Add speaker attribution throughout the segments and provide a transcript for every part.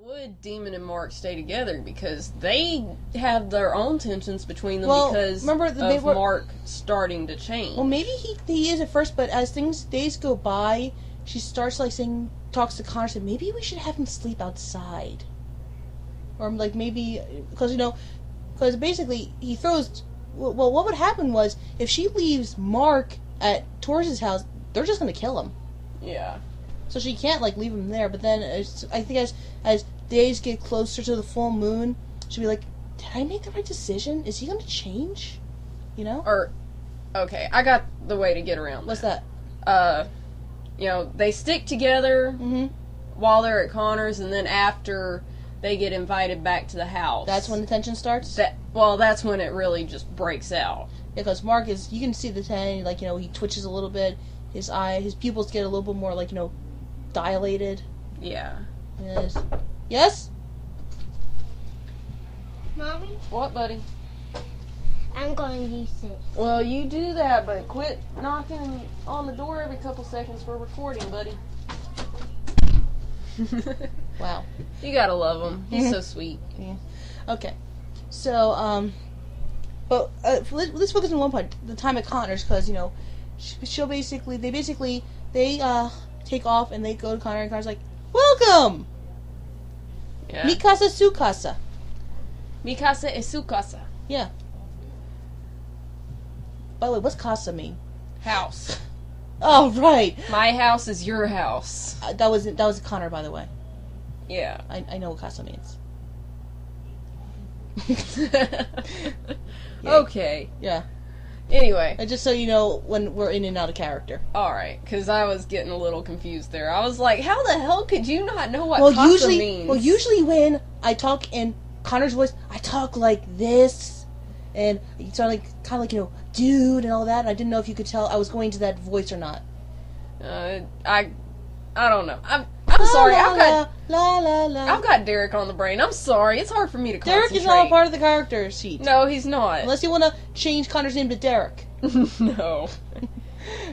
Speaker 1: would Demon and Mark stay together? Because they have their own tensions between them because Mark starting to change.
Speaker 2: Well, maybe he is at first, but as days go by, she starts talks to Connor, said maybe we should have him sleep outside, or maybe because basically he throws. Well, what would happen was if she leaves Mark at Taurus's house, they're just gonna kill him.
Speaker 1: Yeah.
Speaker 2: So she can't leave him there. But then I think as days get closer to the full moon, she'll be like, "Did I make the right decision? Is he gonna change?"
Speaker 1: Or, okay, I got the way to get around.
Speaker 2: What's that?
Speaker 1: They stick together while they're at Connor's, and then after they get invited back to the house.
Speaker 2: That's when the tension starts?
Speaker 1: That's when it really just breaks out.
Speaker 2: Yeah, because Mark you can see the tension, he twitches a little bit, his pupils get a little bit more, dilated.
Speaker 1: Yeah.
Speaker 2: Yes?
Speaker 3: Mommy?
Speaker 1: What, buddy?
Speaker 3: I'm going to use it.
Speaker 1: Well, you do that, but quit knocking on the door every couple seconds for recording, buddy.
Speaker 2: Wow.
Speaker 1: You gotta love him. He's so sweet.
Speaker 2: Yeah. Okay. So, but let's focus on one part, the time at Connor's, because, they take off and they go to Connor, and Connor's like, "Welcome!
Speaker 1: Yeah.
Speaker 2: Mi casa, su casa."
Speaker 1: Mi casa es su casa.
Speaker 2: Yeah. By the way, what's casa mean?
Speaker 1: House.
Speaker 2: Oh, right.
Speaker 1: My house is your house.
Speaker 2: That was Connor, by the way.
Speaker 1: Yeah.
Speaker 2: I know what casa means.
Speaker 1: Yeah. Okay.
Speaker 2: Yeah.
Speaker 1: Anyway.
Speaker 2: Just so you know when we're in and out of character.
Speaker 1: Alright, because I was getting a little confused there. I was like, how the hell could you not know what casa means?
Speaker 2: Well, usually when I talk in Connor's voice, I talk like this, and you sound kind of dude and all that, and I didn't know if you could tell I was going to that voice or not.
Speaker 1: I don't know. I'm sorry. I've got Derek on the brain. I'm sorry. It's hard for me to concentrate.
Speaker 2: Derek is not a part of the character sheet.
Speaker 1: No, he's not.
Speaker 2: Unless you want to change Connor's name to Derek.
Speaker 1: No.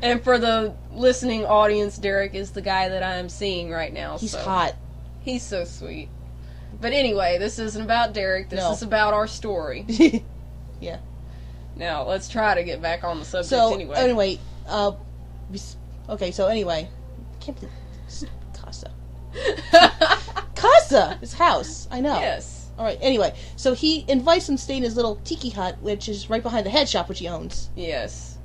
Speaker 1: And for the listening audience, Derek is the guy that I am seeing right now.
Speaker 2: He's hot.
Speaker 1: He's so sweet. But anyway, this isn't about Derek. This is about our story.
Speaker 2: Yeah.
Speaker 1: Now, let's try to get back on the subject anyway.
Speaker 2: I can't believe Casa. Casa! His house. I know.
Speaker 1: Yes.
Speaker 2: Alright, anyway. So he invites him to stay in his little tiki hut, which is right behind the head shop, which he owns.
Speaker 1: Yes.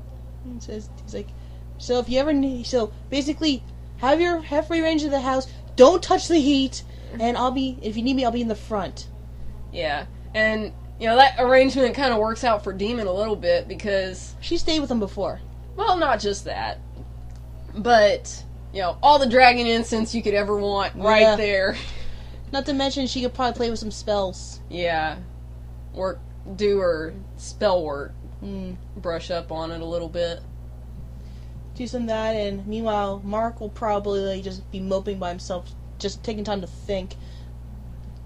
Speaker 2: And he's like, so if you ever need... So, basically, have free range of the house, don't touch the heat, and if you need me, I'll be in the front.
Speaker 1: Yeah. And, that arrangement kind of works out for Demon a little bit, because...
Speaker 2: She stayed with him before.
Speaker 1: Well, not just that. But... all the dragon incense you could ever want right there.
Speaker 2: Not to mention, she could probably play with some spells.
Speaker 1: Yeah. Do her spell work. Brush up on it a little bit.
Speaker 2: Do some of that, and meanwhile, Mark will probably just be moping by himself, just taking time to think.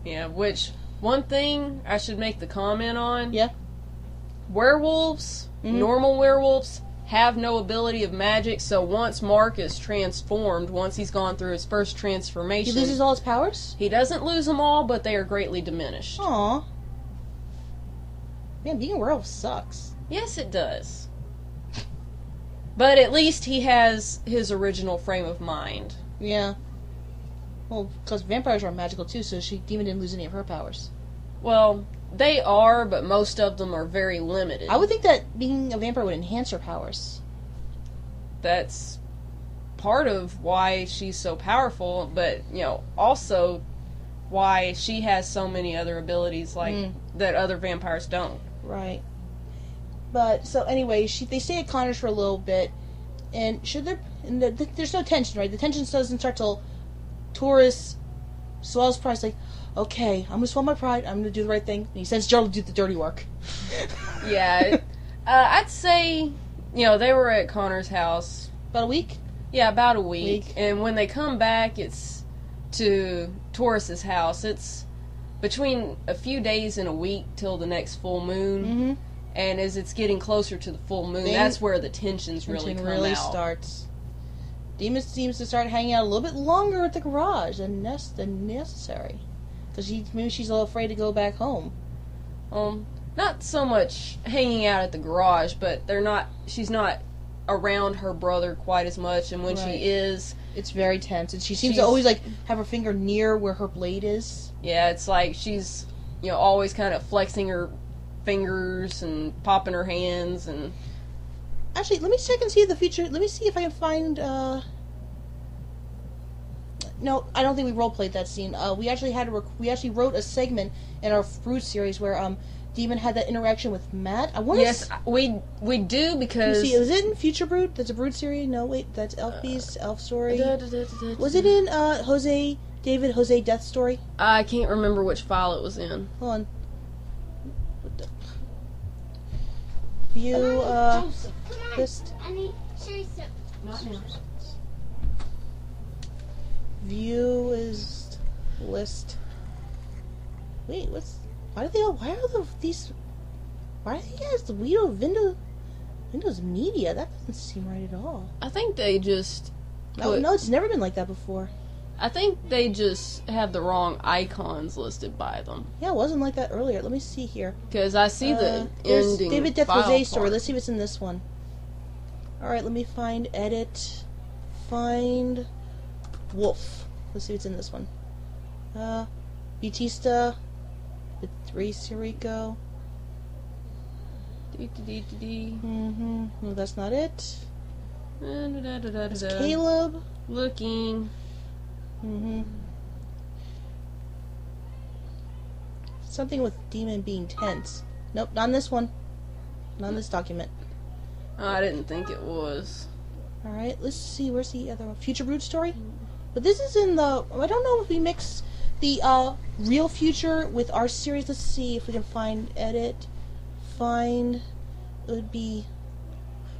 Speaker 1: Yeah, which, one thing I should make the comment on.
Speaker 2: Yeah?
Speaker 1: Werewolves, normal werewolves, have no ability of magic, so once Mark is transformed, once he's gone through his first transformation...
Speaker 2: He loses all his powers?
Speaker 1: He doesn't lose them all, but they are greatly diminished.
Speaker 2: Aww. Man, being a werewolf sucks.
Speaker 1: Yes, it does. But at least he has his original frame of mind.
Speaker 2: Yeah. Well, because vampires are magical too, so Demon didn't lose any of her powers.
Speaker 1: Well... They are, but most of them are very limited.
Speaker 2: I would think that being a vampire would enhance her powers.
Speaker 1: That's part of why she's so powerful, but, also why she has so many other abilities that other vampires don't.
Speaker 2: Right. But, so anyway, they stay at Connor's for a little bit, and there's no tension, right? The tension doesn't start till Taurus swallows pride, like, okay, I'm going to swallow my pride, I'm going to do the right thing. And he sends Gerald to do the dirty work.
Speaker 1: Yeah. I'd say, they were at Connor's house.
Speaker 2: About a week?
Speaker 1: Yeah, about a week. And when they come back, it's to Taurus's house. It's between a few days and a week till the next full moon.
Speaker 2: Mm-hmm.
Speaker 1: And as it's getting closer to the full moon, that's where the tensions really come out.
Speaker 2: Starts. Demon seems to start hanging out a little bit longer at the garage than necessary. Because maybe she's a little afraid to go back home.
Speaker 1: Not so much hanging out at the garage, but she's not around her brother quite as much, and when she is,
Speaker 2: it's very tense, and she seems to always like have her finger near where her blade is.
Speaker 1: Yeah, it's like she's always kind of flexing her fingers and popping her hands. And
Speaker 2: actually, let me check and see the future. Let me see if I can find. No, I don't think we roleplayed that scene. We actually wrote a segment in our Brood series where Demon had that interaction with Matt.
Speaker 1: Yes, we do, because...
Speaker 2: Let me see, is it in Future Brood? That's a Brood series? No, wait, that's Elf Beast, Elf Story. Was it in David Jose Death Story?
Speaker 1: I can't remember which file it was in.
Speaker 2: Hold on. View, list.
Speaker 3: I need to show you something.
Speaker 2: View is list. Wait, why do they guys the Windows Media? That doesn't seem right at all.
Speaker 1: I think they just...
Speaker 2: No, it's never been like that before.
Speaker 1: I think they just have the wrong icons listed by them.
Speaker 2: Yeah, it wasn't like that earlier. Let me see here.
Speaker 1: Because I see the
Speaker 2: there's
Speaker 1: ending
Speaker 2: David Death
Speaker 1: file
Speaker 2: Jose story.
Speaker 1: part.
Speaker 2: Let's see if it's in this one. Alright, let me find edit. Find Wolf. Let's see if it's in this one. Batista. The 3 Sirico. No, that's not it. It's Caleb.
Speaker 1: Looking.
Speaker 2: Something with Demon being tense. Nope, not in this one. Not in this document.
Speaker 1: I didn't think it was.
Speaker 2: Alright, let's see. Where's the other one? Future Brood story? But this is in the... I don't know if we mix the real future with our series. Let's see if we can find edit. Find... It would be...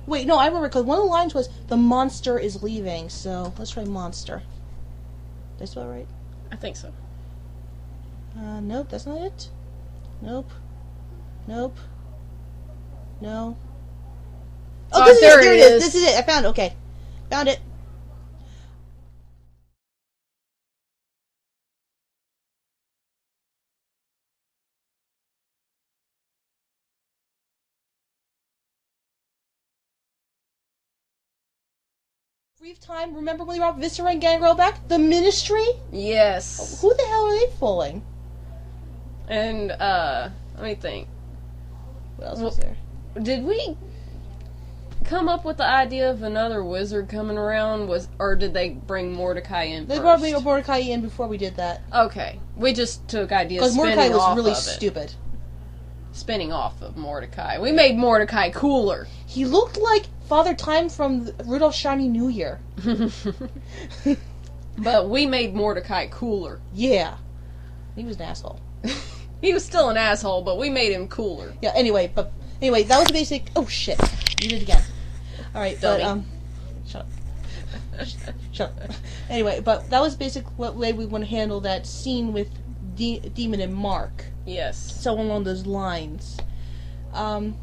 Speaker 2: Wait, no, I remember, because one of the lines was, the monster is leaving. So, let's try monster. Did I spell it right?
Speaker 1: I think so.
Speaker 2: Nope, that's not it. Nope. No. Oh, there it is. This is it. I found it. Okay. Found it. Brief time. Remember when they brought Viscera and Gangyzgirl back? The Ministry?
Speaker 1: Yes.
Speaker 2: Who the hell are they fooling?
Speaker 1: And, let me think.
Speaker 2: What else was there?
Speaker 1: Did we come up with the idea of another wizard coming around? Or did they bring Mordecai in
Speaker 2: They
Speaker 1: first?
Speaker 2: brought Mordecai in before we did that.
Speaker 1: Okay. We just took ideas
Speaker 2: because Mordecai was really
Speaker 1: stupid.
Speaker 2: stupid.
Speaker 1: Spinning off of Mordecai. We made Mordecai cooler.
Speaker 2: He looked like Father Time from Rudolph's Shiny New Year.
Speaker 1: But we made Mordecai cooler.
Speaker 2: Yeah. He was an asshole.
Speaker 1: He was still an asshole, but we made him cooler.
Speaker 2: Yeah, anyway, that was the basic... Oh, shit. You did it again. Alright, but, shut up. Shut up. Anyway, but that was basically what way we want to handle that scene with Demon and Mark.
Speaker 1: Yes.
Speaker 2: So along those lines. Do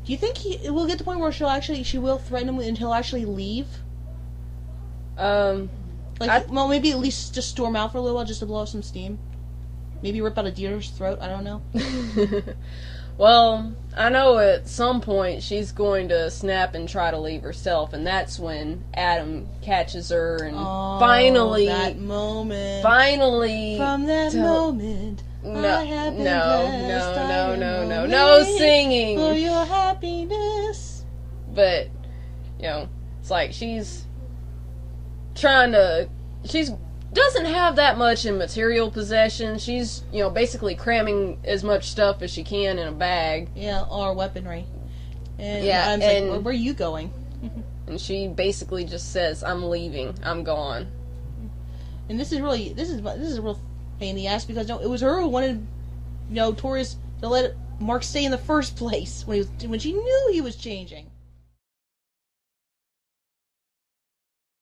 Speaker 2: you think we'll get to the point where she will threaten him and he'll actually leave? Maybe at least just storm out for a little while just to blow off some steam. Maybe rip out a deer's throat, I don't know.
Speaker 1: Well, I know at some point she's going to snap and try to leave herself, and that's when Adam catches her and finally...
Speaker 2: that moment.
Speaker 1: Finally...
Speaker 2: From that moment...
Speaker 1: No singing
Speaker 2: for your happiness.
Speaker 1: But it's like she's doesn't have that much in material possession. She's basically cramming as much stuff as she can in a bag.
Speaker 2: Yeah, or weaponry. And
Speaker 1: I'm
Speaker 2: like, where are you going?
Speaker 1: And she basically just says, "I'm leaving. I'm gone."
Speaker 2: And this is a real pain in the ass because it was her who wanted Taurus to let Mark stay in the first place when she knew he was changing.